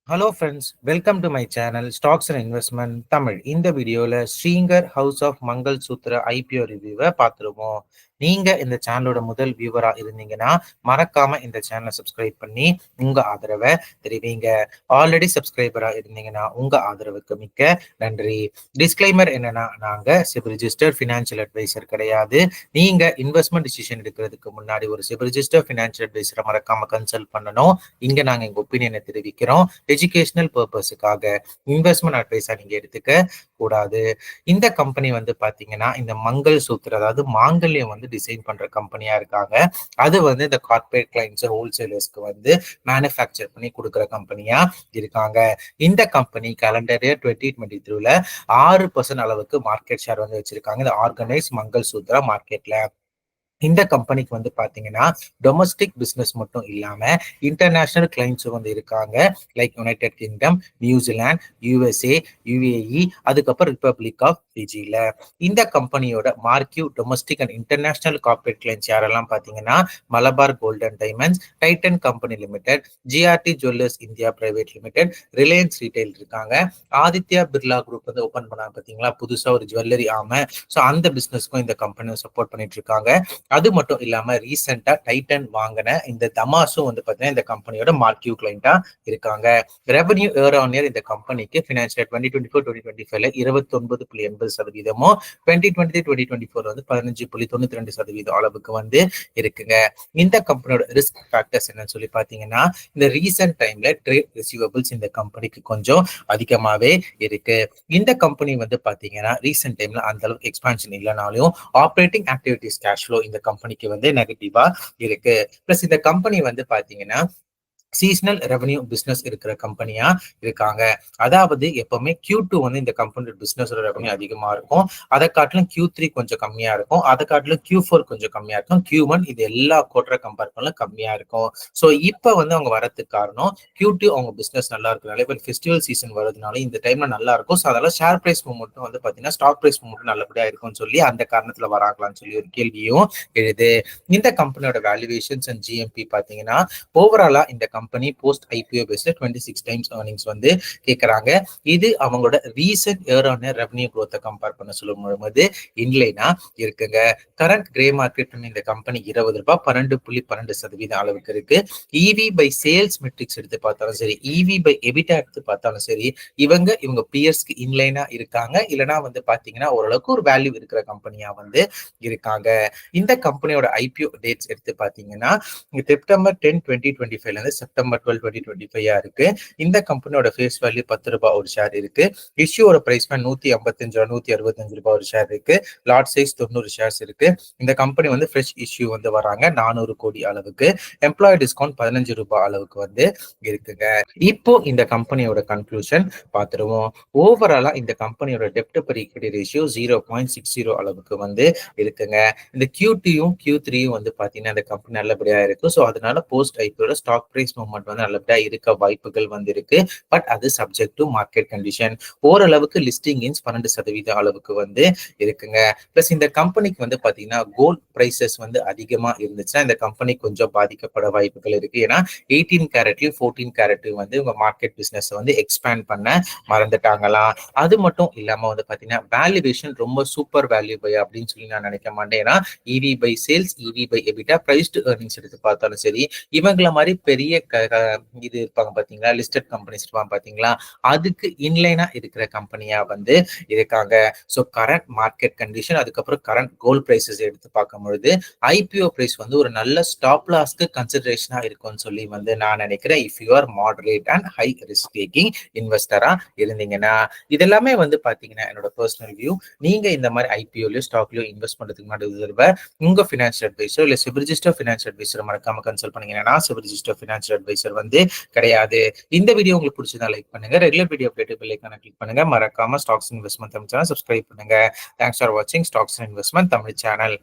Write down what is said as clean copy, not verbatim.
Hello friends, welcome to my channel stocks and investment Tamil. இந்த வீடியோவில் ஸ்ரீங்கர் house of Mangal Shudra IPO ரிவ்யூவை பார்த்துருவோம். நீங்கள் இந்த சேனலோட முதல் வியூவராக இருந்தீங்கன்னா மறக்காம இந்த சேனலை சப்ஸ்கிரைப் பண்ணி உங்கள் ஆதரவை தெரிவிங்க. ஆல்ரெடி சப்ஸ்கிரைபராக இருந்தீங்கன்னா உங்கள் ஆதரவுக்கு மிக்க நன்றி. டிஸ்க்ளைமர் என்னன்னா, நாங்கள் சிப் ரிஜிஸ்டர்ட் ஃபினான்ஷியல் அட்வைசர் கிடையாது. நீங்கள் இன்வெஸ்ட்மெண்ட் டிசிஷன் எடுக்கிறதுக்கு முன்னாடி ஒரு சிப் ரிஜிஸ்டர்ட் ஃபினான்ஷியல் அட்வைசரை மறக்காம கன்சல்ட் பண்ணணும். இங்கே நாங்கள் எங்கள் ஒப்பீனியனை தெரிவிக்கிறோம். எஜுகேஷனல் பர்பஸுக்காக இன்வெஸ்ட்மெண்ட் அட்வைஸா நீங்க எடுத்துக்க கூடாது. இந்த கம்பெனி வந்து பாத்தீங்கன்னா இந்த மங்கள் சூத்திர, அதாவது மாங்கல்யம் வந்து டிசைன் பண்ற கம்பெனியா இருக்காங்க. அது வந்து இந்த கார்பரேட் கிளைண்ட்ஸ் ஹோல்சேலர்ஸ்க்கு வந்து மேனுஃபேக்சர் பண்ணி கொடுக்குற கம்பெனியா இருக்காங்க. இந்த கம்பெனி கேலண்டர் இயர் 2023ல 6% அளவுக்கு மார்க்கெட் ஷேர் வந்து வச்சிருக்காங்க இந்த ஆர்கனைஸ் மங்கள் சூத்ரா மார்க்கெட்ல. இந்த கம்பெனிக்கு வந்து பாத்தீங்கன்னா டொமஸ்டிக் பிசினஸ் மட்டும் இல்லாம இன்டர்நேஷனல் கிளைண்ட்ஸும் வந்து இருக்காங்க. Like United kingdom, New Zealand, USA, UAE, அதுக்கப்புறம் ரிப்பப்ளிக் ஆஃப் ஃபிஜில. இந்த கம்பெனியோட marquee domestic and international corporate clients யாரெல்லாம் பாத்தீங்கன்னா Malabar golden diamonds, Titan company limited, GRT jewellers India private limited, Reliance retail இருக்காங்க. ஆதித்யா பிர்லா குரூப் வந்து ஓபன் பண்ணாங்க பாத்தீங்களா புதுசா ஒரு ஜுவல்லரி ஆம. ஸோ அந்த பிசினஸ்க்கும் இந்த கம்பெனி சப்போர்ட் பண்ணிட்டு இருக்காங்க. அது மட்டும் இல்லாம ரீசெண்டா டைட்டன் வாங்கின இந்த தமாசும் வந்து பாத்தீங்கன்னா இந்த கம்பெனியோட மார்க்யூ கிளைண்டா இருக்காங்க. ரெவன்யூ இயர் ஆன் இயர் இந்த கம்பெனிக்கு பினான்சியல் 2024-2025ல 29.80%, 2023-2024 வந்து 15.92% அளவுக்கு வந்து இருக்குங்க. இந்த கம்பெனியோட ரிஸ்க் ஃபேக்டர்ஸ் என்னன்னு சொல்லி பாத்தீங்கன்னா இந்த ரீசெண்ட் டைம்ல ட்ரேட் ரிசீவபிள்ஸ் இந்த கம்பெனிக்கு கொஞ்சம் அதிகமாவே இருக்கு. இந்த கம்பெனி வந்து பாத்தீங்கன்னா ரீசெண்ட் டைம்ல அந்த அளவுக்கு எக்ஸ்பான்ஷன் இல்லைனாலும் ஆப்ரேட்டிங் ஆக்டிவிட்டிஸ் கேஷ் ஃப்ளோ இந்த கம்பெனிக்கு வந்து நெகட்டிவா இருக்கு. பிளஸ் இந்த கம்பெனி வந்து பாத்தீங்கன்னா சீசனல் ரெவன்யூ பிசினஸ் இருக்கிற கம்பெனியா இருக்காங்க. அதாவது எப்பவுமே Q2 வந்து இந்த கம்பெனியோட பிசினஸ் ரெவன்யூ அதிகமா இருக்கும். அதை காட்டிலும் Q3 கொஞ்சம் கம்மியா இருக்கும். அதை காட்டிலும் Q4 கொஞ்சம் கம்மியா இருக்கும். Q1 இது எல்லா குவார்டர் கம்பேர் பண்ணல கம்மியா இருக்கும். ஸோ இப்போ வந்து அவங்க வரதுக்கு காரணம் Q2 அவங்க பிசினஸ் நல்லா இருக்கிறனால, இப்போ ஃபெஸ்டிவல் சீசன் வரதுனால இந்த டைம்ல நல்லா இருக்கும். ஸோ அதெல்லாம் ஷேர் பிரைஸ் மூவ்மெண்ட்டும் வந்து பாத்தீங்கன்னா ஸ்டாக் பிரைஸ் மூவ்மெண்ட் நல்லபடியா இருக்கும்னு சொல்லி அந்த காரணத்துல வராங்களான்னு சொல்லி ஒரு கேள்வியும் எழுது. இந்த கம்பெனியோட வேல்யூவேஷன்ஸ் அண்ட் ஜிஎம்பி பாத்தீங்கன்னா ஓவராலா இந்த கம்பெனி போஸ்ட் ஐபிஓ பேஸ்ல 26 டைம்ஸ் ஏர்னிங்ஸ் வந்து கேட்கறாங்க. இது அவங்களோட recent year on year revenue குரோத்தை கம்பேர் பண்ண சொல்லும்போது இன்லைனா இருக்குங்க. கரண்ட் கிரே மார்க்கெட் இந்த கம்பெனி ₹20 12.12% அளவுக்கு இருக்கு. இவி பை சேல்ஸ் மெட்ரிக்ஸ் எடுத்து பார்த்தாலும் சரி, இவி பை எபிட்டா எடுத்து பார்த்தாலும் சரி, இவங்க பியர்ஸ்க்கு இன்லைனா இருக்காங்க. இல்லைன்னா வந்து பாத்தீங்கன்னா ஓரளவுக்கு ஒரு வேல்யூ இருக்கிற கம்பெனியா வந்து இருக்காங்க. இந்த கம்பெனியோட ஐபிஓ டேட்ஸ் எடுத்து பாத்தீங்கன்னா செப்டம்பர் 10, 2025ல இருந்து செப்டம்பர் 12, 2025 இருக்கு. இந்த கம்பெனியோட ஃபேஸ் வேல்யூ ₹10 ஒரு ஷேர் இருக்கு. இஷ்யூவோட பிரைஸ் ₹155, ₹165 ஒரு ஷேர் இருக்கு. லாட் சைஸ் 90 ஷேர்ஸ் இருக்கு. இந்த கம்பெனி வந்து ஃப்ரெஷ் இஷ்யூ வந்து வராங்க 400 கோடி அளவுக்கு. எம்ப்ளாயி டிஸ்கவுண்ட் ₹15 அளவுக்கு வந்து இருக்குங்க. இப்போ இந்த கம்பெனியோட கன்க்ளூஷன் பார்த்துருவோம். ஓவராலா இந்த கம்பெனியோட டெப்ட் பெர் ஈக்விட்டி ரேஷியோ 0.60 அளவுக்கு வந்து இருக்குங்க. இந்த Q2யும் Q3யும் வந்து பாத்தீங்கன்னா இந்த கம்பெனி நல்லபடியா இருக்கு. ஸோ அதனால போஸ்ட் ஐபிஓட ஸ்டாக் பிரைஸ் மூவ்மெண்ட் வந்து நல்லபடியா இருக்க வாய்ப்புகள் வந்து இருக்கு. பட் அது சப்ஜெக்ட் டு மார்க்கெட் கண்டிஷன். ஓரளவுக்கு லிஸ்டிங் இன்ஸ் 12% அளவுக்கு வந்து இருக்குங்க. பிளஸ் இந்த கம்பெனிக்கு வந்து பாத்தீங்கன்னா கோல்ட் பிரைசஸ் வந்து அதிகமா இருந்துச்சுன்னா இந்த கம்பெனி கொஞ்சம் பாதிக்கப்பட வாய்ப்புகள் இருக்கு. ஏன்னா 18 கேரட்லயும் 14 கேரட்லயும் வந்து உங்க மார்க்கெட் பிசினஸ் வந்து எக்ஸ்பேண்ட் பண்ண மறந்துட்டாங்களாம். அது மட்டும் இல்லாம வந்து பாத்தீங்கன்னா வேல்யூவேஷன் ரொம்ப சூப்பர் வேல்யூ பை அப்படின்னு சொல்லி நான் நினைக்க மாட்டேன். ஏன்னா EV by sales, EV by EBITDA, price to earnings எடுத்து பார்த்தாலும் சரி, இவங்கள மாதிரி பெரிய இது இருப்பாங்க பாத்தீங்களா, லிஸ்டட் கம்பெனிஸ் இருப்பாங்க பாத்தீங்களா, அதுக்கு இன்லைனா இருக்கிற கம்பெனியா வந்து இருக்காங்க. ஸோ கரண்ட் மார்க்கெட் கண்டிஷன், அதுக்கப்புறம் கரண்ட் கோல்ட் பிரைசஸ் எடுத்து பார்க்கும் பொழுது ஐபிஓ பிரைஸ் வந்து ஒரு நல்ல ஸ்டாப் லாஸ்க்கு கன்சிடரேஷனா இருக்கும்னு சொல்லி வந்து நான் நினைக்கிறேன். If you are moderate and high risk taking இன்வெஸ்டரா இருந்தீங்கன்னா. இதெல்லாமே வந்து பாத்தீங்கன்னா என்னோட பர்சனல் வியூ. நீங்க இந்த மாதிரி ஐபிஓலயோ ஸ்டாக்லயோ இன்வெஸ்ட் பண்றதுக்கு முன்னாடி உங்க ஃபினான்ஷியல் அட்வைசர் இல்ல சிப் ரிஜிஸ்டர் ஃபினான்ஷியல் அட்வைசர் மறக்காம கன்சல்ட் பண்ணீங்கன்னா சிப் ரிஜிஸ்டர் ஃபினான்ஷியல் அட்வைசர் வந்து கிடையாது. இந்த வீடியோ உங்களுக்கு பிடிச்சதா லைக் பண்ணுங்க. ரெகுலர் வீடியோ அப்டேட் பெல் ஐகானை கிளிக் பண்ணுங்க. மறக்காம stocks investment Tamil channel subscribe பண்ணுங்க. தேங்க்ஸ் ஃபார் வாட்சிங் ஸ்டாக்ஸ் இன்வெஸ்ட்மெண்ட் தமிழ் சேனல்.